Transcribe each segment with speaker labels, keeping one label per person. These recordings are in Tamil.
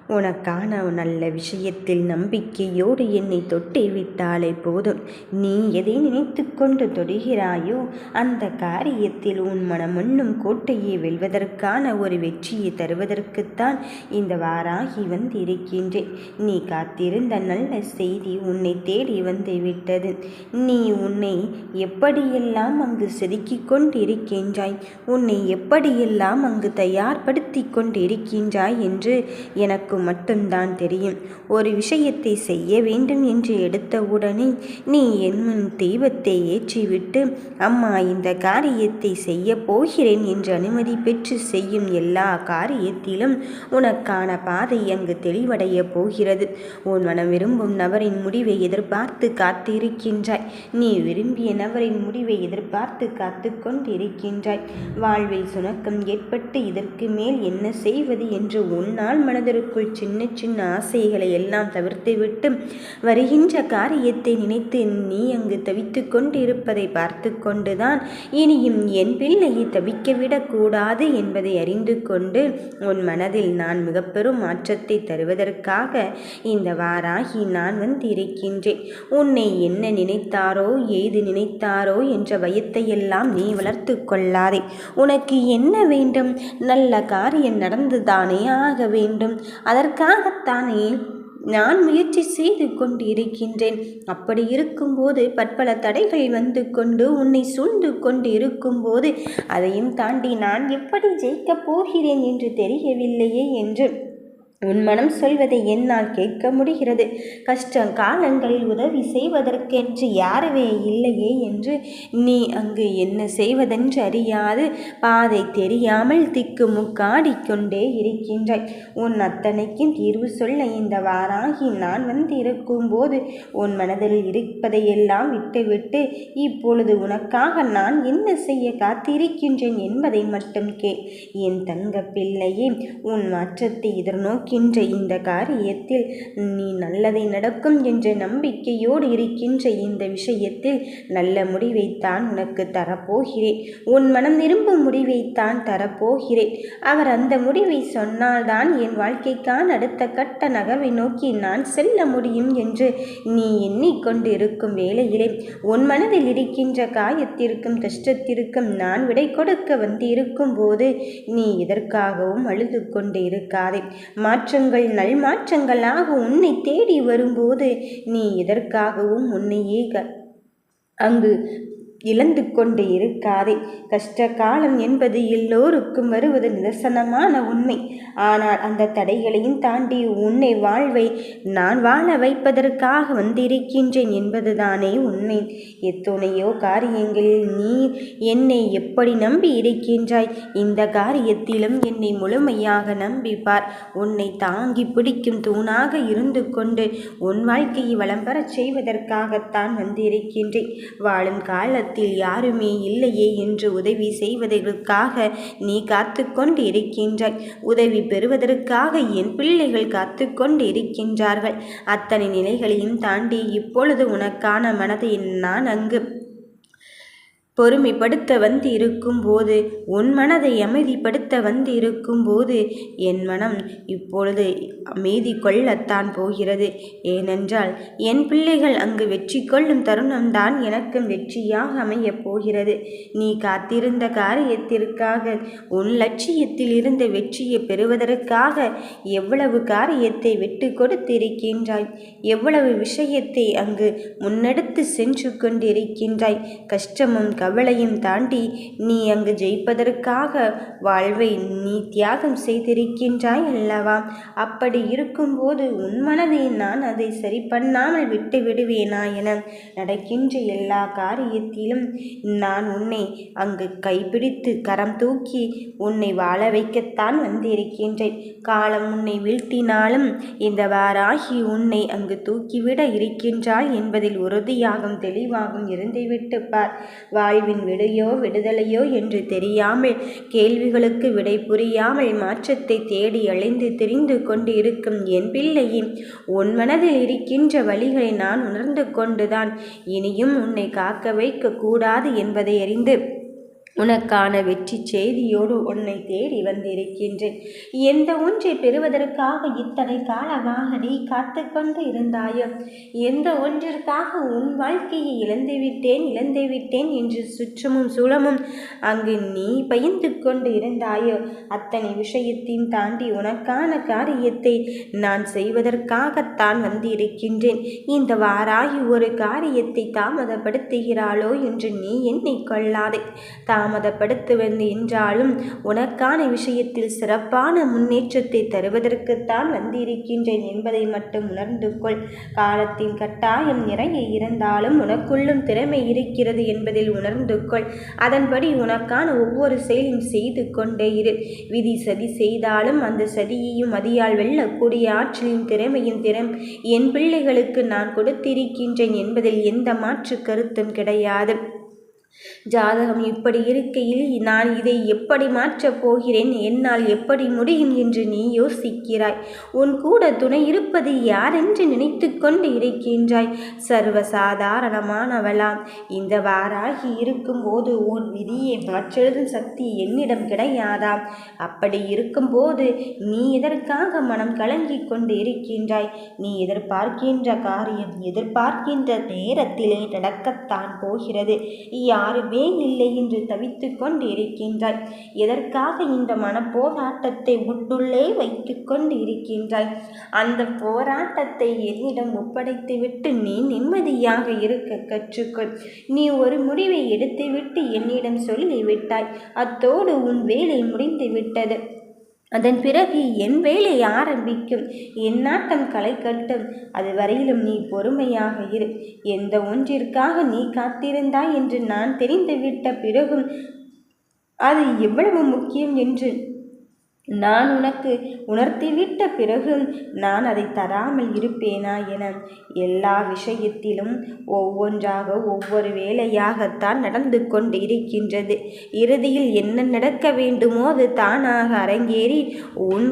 Speaker 1: உனக்கான நல்ல விஷயத்தில் நம்பிக்கையோடு என்னை தொட்டி விட்டாலே போதும். நீ எதை நினைத்து கொண்டு தொடுகிறாயோ அந்த காரியத்தில் உன் மனமண்ணும் கோட்டையை வெல்வதற்கான ஒரு வெற்றியை தருவதற்குத்தான் இந்த வாராகி வந்திருக்கின்றேன். நீ காத்திருந்த நல்ல செய்தி உன்னை தேடி வந்து விட்டது. நீ உன்னை எப்படியெல்லாம் அங்கு செதுக்கிக் கொண்டிருக்கின்றாய், உன்னை எப்படியெல்லாம் அங்கு தயார்படுத்தி கொண்டிருக்கின்றாய் என்று எனக்கு மட்டும்தான் தெரியும். ஒரு விஷயத்தை செய்ய வேண்டும் என்று எடுத்தவுடனே நீ என் முன் தெய்வத்தை ஏற்றிவிட்டு அம்மா இந்த காரியத்தை செய்ய போகிறேன் என்று அனுமதி பெற்று செய்யும் எல்லா காரியத்திலும் உனக்கான பாதை அங்கு தெளிவடைய போகிறது. உன் மனம் விரும்பும் நபரின் முடிவை எதிர்பார்த்து காத்திருக்கின்றாய். நீ விரும்பிய நபரின் முடிவை எதிர்பார்த்து காத்து கொண்டிருக்கின்றாய். வாழ்வில் சுணக்கம் ஏற்பட்டு இதற்கு மேல் என்ன செய்வது என்று உன்னால் மனதிற்குள் சின்ன சின்ன ஆசைகளை எல்லாம் தவிர்த்துவிட்டு வருகின்ற காரியத்தை நினைத்து நீ அங்கு தவித்து கொண்டிருப்பதை பார்த்து கொண்டுதான் இனியும் என் பிள்ளையை தவிக்கவிடக்கூடாது என்பதை அறிந்து கொண்டு உன் மனதில் நான் மிக பெரும் மாற்றத்தை தருவதற்காக இந்த வாராகி நான் வந்திருக்கின்றேன். உன்னை என்ன நினைத்தாரோ ஏது நினைத்தாரோ என்ற பயத்தையெல்லாம் நீ வளர்த்து கொள்ளாதே. உனக்கு என்ன வேண்டும்? நல்ல காரியம் நடந்துதானே ஆக வேண்டும். அதற்காகத்தானே நான் முயற்சி செய்து கொண்டு இருக்கின்றேன். அப்படி இருக்கும்போது பற்பல தடைகள் வந்து கொண்டு உன்னை சூழ்ந்து கொண்டு இருக்கும்போது அதையும் தாண்டி நான் எப்படி ஜெயிக்கப் போகிறேன் என்று தெரியவில்லையே என்று உன் மனம் சொல்வதை என்னால் கேட்க முடிகிறது. கஷ்ட காலங்களில் உதவி செய்வதற்கென்று யாருமே இல்லையே என்று நீ அங்கு என்ன செய்வதென்று அறியாது பாதை தெரியாமல் திக்கு முக்காடிக்கொண்டே இருக்கின்றாய். உன் அத்தனைக்கும் தீர்வு சொல்ல இந்த வாராகி நான் வந்து இருக்கும்போது உன் மனதில் இருப்பதையெல்லாம் விட்டுவிட்டு இப்பொழுது உனக்காக நான் என்ன செய்ய காத்திருக்கின்றேன் என்பதை மட்டும் என் தங்க பிள்ளையே, உன் மாற்றத்தை எதிர்நோக்கி இந்த காரியத்தில் நீ நல்லதை நடக்கும் என்ற நம்பிக்கையோடு இருக்கின்ற இந்த விஷயத்தில் நல்ல முடிவைத்தான் உனக்கு தரப்போகிறேன். உன் மனம் விரும்பும் முடிவைத்தான் தரப்போகிறேன். அவர் அந்த முடிவை சொன்னால்தான் என் வாழ்க்கைக்கான அடுத்த கட்ட நகர்வை நோக்கி நான் செல்ல முடியும் என்று நீ எண்ணிக்கொண்டு இருக்கும் வேளையிலே உன் மனதில் இருக்கின்ற காயத்திற்கும் கஷ்டத்திற்கும் நான் விடை கொடுக்க வந்து இருக்கும் போது நீ எதற்காகவும் அழுது கொண்டு இருக்காதே. மாற்றங்கள் நல்மாற்றங்களாக உன்னை தேடி வரும்போது நீ எதற்காகவும் உன்னையே அங்கு இழந்து கொண்டு இருக்காதே. கஷ்ட காலம் என்பது எல்லோருக்கும் வருவது நிதர்சனமான உண்மை. ஆனால் அந்த தடைகளையும் தாண்டி உன்னை வாழ்வை நான் வாழ வைப்பதற்காக வந்திருக்கின்றேன் என்பதுதானே உண்மை. எத்துணையோ காரியங்களில் நீ என்னை எப்படி நம்பி இருக்கின்றாய். இந்த காரியத்திலும் என்னை முழுமையாக நம்பிப்பார். உன்னை தாங்கி பிடிக்கும் தூணாக இருந்து கொண்டு உன் வாழ்க்கையை வளம் பெறச் செய்வதற்காகத்தான் வந்திருக்கின்றேன். வாழும் காலத்தில் யாருமே இல்லையே என்று உதவி செய்வதற்காக நீ காத்து கொண்டு இருக்கின்றாய். உதவி பெறுவதற்காக என் பிள்ளைகள் காத்து கொண்டு இருக்கின்றார்கள். அத்தனை நிலைகளையும் தாண்டி இப்பொழுது உனக்கான மனதை நான் அங்கு பொறுமைப்படுத்த வந்து இருக்கும்போது, உன் மனதை அமைதிப்படுத்த வந்து இருக்கும்போது என் மனம் இப்பொழுது அமைதி கொள்ளத்தான் போகிறது. ஏனென்றால் என் பிள்ளைகள் அங்கு வெற்றி கொள்ளும் தருணம்தான் எனக்கும் வெற்றியாக அமையப் போகிறது. நீ காத்திருந்த காரியத்திற்காக, உன் லட்சியத்தில் இருந்த வெற்றியை பெறுவதற்காக எவ்வளவு காரியத்தை விட்டு கொடுத்திருக்கின்றாய், எவ்வளவு விஷயத்தை அங்கு முன்னெடுத்து சென்று கொண்டிருக்கின்றாய். கஷ்டமும் கவலையும் தாண்டி நீ அங்கு ஜெயிப்பதற்காக வாழ்வை நீ தியாகம் செய்திருக்கின்றாய் அல்லவா? அப்படி இருக்கும்போது உன் மனதை நான் அதை சரி பண்ணாமல் விட்டு விடுவேனா என நடக்கின்ற எல்லா காரியத்திலும் நான் உன்னை அங்கு கைப்பிடித்து கரம் தூக்கி உன்னை வாழ வைக்கத்தான் வந்திருக்கின்றேன். காலம் உன்னை வீழ்த்தினாலும் இந்த வாராகி உன்னை அங்கு தூக்கிவிட இருக்கின்றாள் என்பதில் உறுதியாகும் தெளிவாகும் இருந்துவிட்டு பார். வாழ்வின் விடையோ விடுதலையோ என்று தெரியாமல், கேள்விகளுக்கு விடை புரியாமல் மாற்றத்தை தேடி அலைந்து திரிந்து கொண்டு இருக்கும் என் பிள்ளையின் உன் மனதில் இருக்கின்ற வழிகளை நான் உணர்ந்து கொண்டுதான் இனியும் உன்னை காக்க வைக்க கூடாது என்பதை அறிந்து உனக்கான வெற்றி செய்தியோடு உன்னை தேடி வந்திருக்கின்றேன். எந்த ஒன்றை பெறுவதற்காக இத்தனை காலமாக நீ காத்து கொண்டு இருந்தாயோ, எந்த ஒன்றிற்காக உன் வாழ்க்கையை இழந்துவிட்டேன் என்று சுற்றமும் சூழமும் அங்கு நீ பயந்து கொண்டு இருந்தாயோ, அத்தனை விஷயத்தையும் தாண்டி உனக்கான காரியத்தை நான் செய்வதற்காகத்தான் வந்திருக்கின்றேன். இந்த வாராகி ஒரு காரியத்தை தாமதப்படுத்துகிறாளோ என்று நீ எண்ணிக்கொள்ளாதே. தாமதப்படுத்துவது என்றாலும் உனக்கான விஷயத்தில் சிறப்பான முன்னேற்றத்தை தருவதற்குத்தான் வந்திருக்கின்றேன் என்பதை மட்டும் உணர்ந்து கொள். காலத்தின் கட்டாயம் நிறைய இருந்தாலும் உனக்குள்ளும் திறமை இருக்கிறது என்பதில் உணர்ந்து கொள். அதன்படி உனக்கான ஒவ்வொரு செயலும் செய்து கொண்டே இரு. விதி சதி செய்தாலும் அந்த சதியையும் மதியால் வெல்லக்கூடிய ஆற்றலின் திறமையும் என் பிள்ளைகளுக்கு நான் கொடுத்திருக்கின்றேன் என்பதில் எந்த மாற்று கருத்தும் கிடையாது. ஜாதகம் இப்படி இருக்கையில் நான் இதை எப்படி மாற்றப் போகிறேன், என்னால் எப்படி முடியும் என்று நீ யோசிக்கிறாய். உன் கூட துணை இருப்பது யார் என்று நினைத்து கொண்டு இருக்கின்றாய். சர்வசாதாரணமானவளாம் இந்த வாராகி இருக்கும்போது உன் விதியை மாற்றெழுதும் சக்தி என்னிடம் கிடையாதாம். அப்படி இருக்கும்போது நீ எதற்காக மனம் கலங்கி கொண்டு இருக்கின்றாய்? நீ எதிர்பார்க்கின்ற காரியம் எதிர்பார்க்கின்ற நேரத்திலே நடக்கத்தான் போகிறது. யாருமே இல்லை என்று தவித்து கொண்டு இருக்கின்றாய். எதற்காக இந்த மனப்போராட்டத்தை உன்னுள்ளே வைத்து கொண்டு இருக்கின்றாய்? அந்த போராட்டத்தை என்னிடம் ஒப்படைத்துவிட்டு நீ நிம்மதியாக இருக்க கற்றுக்கொள். நீ ஒரு முடிவை எடுத்துவிட்டு என்னிடம் சொல்லிவிட்டாய். அத்தோடு உன் வேலை முடிந்து விட்டது. அதன் பிறகு என் வேலை ஆரம்பிக்கும். என் நாட்டம் களை கட்டும். அது வரையிலும் நீ பொறுமையாக இரு. எந்த ஒன்றிற்காக நீ காத்திருந்தாய் என்று நான் தெரிந்துவிட்ட பிறகும் அது எவ்வளவு முக்கியம் என்று நான் உனக்கு உணர்த்திவிட்ட பிறகு நான் அதை தராமல் இருப்பேனா என எல்லா விஷயத்திலும் ஒவ்வொன்றாக ஒவ்வொரு வேலையாகத்தான் நடந்து கொண்டு இருக்கின்றது. இறுதியில் என்ன நடக்க வேண்டுமோ அது தானாக அரங்கேறி உன்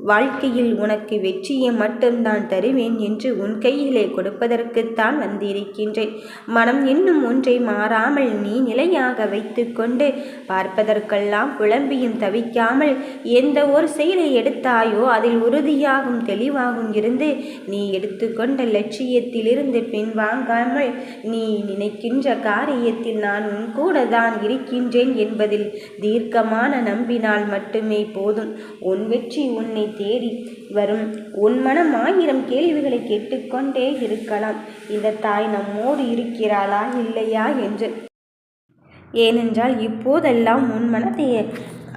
Speaker 1: வாழ்க்கையில் உனக்கு வெற்றியை மட்டும்தான் தருவேன் என்று உன் கையிலே கொடுப்பதற்குத்தான் வந்திருக்கின்றேன். மனம் என்னும் ஒன்றை மாறாமல் நீ நிலையாக வைத்து கொண்டு பார்ப்பதற்கெல்லாம் குழம்பியும் தவிக்காமல் எந்த ஒரு செயலை எடுத்தாயோ அதில் உறுதியாகும் தெளிவாகும் இருந்து நீ எடுத்துக்கொண்ட லட்சியத்திலிருந்து பின்வாங்காமல் நீ நினைக்கின்ற காரியத்தில் நான் உன் கூட தான் இருக்கின்றேன் என்பதில் தீர்க்கமான நம்பினால் மட்டுமே போதும். உன் வெற்றி உன்னை தேடி வரும். உன் மனம் 1000 கேள்விகளை கேட்டுக்கொண்டே இருக்கலாம். இந்த தாய் நம்மோடு இருக்கிறாளா இல்லையா என்று. ஏனென்றால் இப்போதெல்லாம் உன் மனதை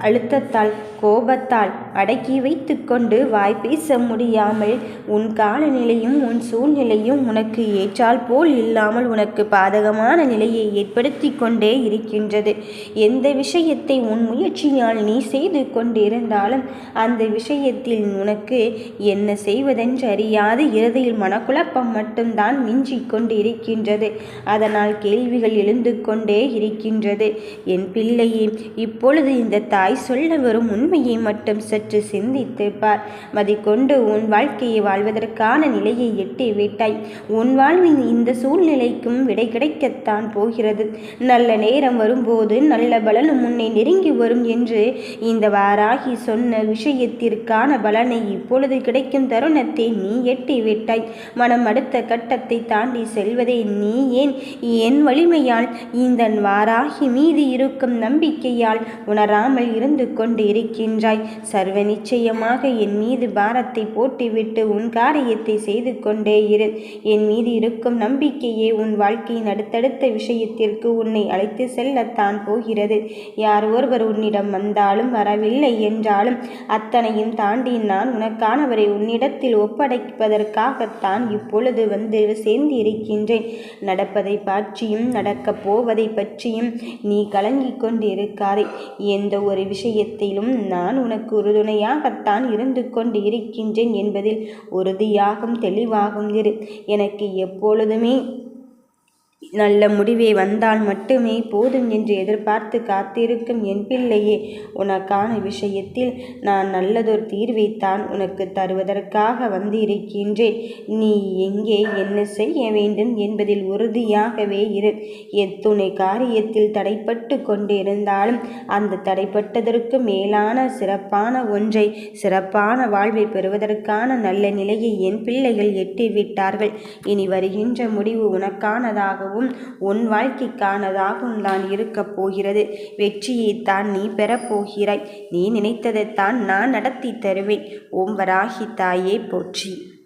Speaker 1: அழுத்தத்தால் கோபத்தால் அடக்கி வைத்து கொண்டு வாய் பேச முடியாமல் உன் காலநிலையும் உன் சூழ்நிலையும் உனக்கு ஏற்றால் போல் இல்லாமல் உனக்கு பாதகமான நிலையை ஏற்படுத்தி கொண்டே இருக்கின்றது. எந்த விஷயத்தை உன் முயற்சியால் நீ செய்து கொண்டிருந்தாலும் அந்த விஷயத்தில் உனக்கு என்ன செய்வதென்று அறியாது இறுதியில் மனக்குழப்பம் மட்டும்தான் மிஞ்சி கொண்டு இருக்கின்றது. அதனால் கேள்விகள் எழுந்து கொண்டே இருக்கின்றது. என் பிள்ளையே, இப்பொழுது இந்த தாய் சொல்ல வரும் உண்மையை மட்டும் சற்று சிந்தித்து பார். மதிக்கொண்டு உன் வாழ்க்கையை வாழ்வதற்கான நிலையை எட்டி விட்டாய். உன் வாழ்வின் இந்த சூழ்நிலைக்கும் விடை கிடைக்கத்தான் போகிறது. நல்ல நேரம் வரும்போது நல்ல பலனும் உன்னை நெருங்கி வரும் என்று இந்த வாராகி சொன்ன விஷயத்திற்கான பலனை இப்பொழுது கிடைக்கும் தருணத்தை நீ எட்டி விட்டாய். மனம் அடுத்த கட்டத்தை தாண்டி செல்வதை நீ என் வலிமையால் இந்த வாராகி மீது இருக்கும் நம்பிக்கையால் உணராமல் இருந்து கொண்டு இருக்கின்றாய். சர்வ நிச்சயமாக என் மீது பாரத்தை போட்டுவிட்டு உன் காரியத்தை செய்து கொண்டே இரு. என் மீது இருக்கும் நம்பிக்கையே உன் வாழ்க்கையின் அடுத்தடுத்த விஷயத்திற்கு உன்னை அழைத்து செல்லத்தான் போகிறது. யார் ஒருவர் உன்னிடம் வந்தாலும் வரவில்லை என்றாலும் அத்தனையும் தாண்டி நான் உனக்கானவரை உன்னிடத்தில் ஒப்படைப்பதற்காகத்தான் இப்பொழுது வந்து சேர்ந்து இருக்கின்றேன். நடப்பதை பற்றியும் நடக்கப் போவதை பற்றியும் நீ கலங்கிக் கொண்டு இருக்காதே. எந்த ஒரு விஷயத்திலும் நான் உனக்கு உறுதுணையாகத்தான் இருந்து கொண்டு இருக்கின்றேன் என்பதில் உறுதியாகும் தெளிவாகும் இரு. எனக்கு எப்பொழுதுமே நல்ல முடிவே வந்தால் மட்டுமே போதும் என்று எதிர்பார்த்து காத்திருக்கும் என் பிள்ளையே, உனக்கான விஷயத்தில் நான் நல்லதொரு தீர்வைத்தான் உனக்கு தருவதற்காக வந்திருக்கின்றேன். நீ எங்கே என்ன செய்ய வேண்டும் என்பதில் உறுதியாகவே இரு. எத்துணை காரியத்தில் தடைப்பட்டு கொண்டிருந்தாலும் அந்த தடைப்பட்டதற்கு மேலான சிறப்பான ஒன்றை, சிறப்பான வாழ்வை பெறுவதற்கான நல்ல நிலையை என் பிள்ளைகள் எட்டிவிட்டார்கள். இனி வருகின்ற முடிவு உனக்கானதாகவும் உன் வாழ்க்கைக்கானதாகவும் தான் இருக்கப் போகிறது. வெற்றியைத்தான் நீ பெறப்போகிறாய். நீ நினைத்ததைத்தான் நான் நடத்தி தருவேன். ஓம் வராகி தாயே போற்றி.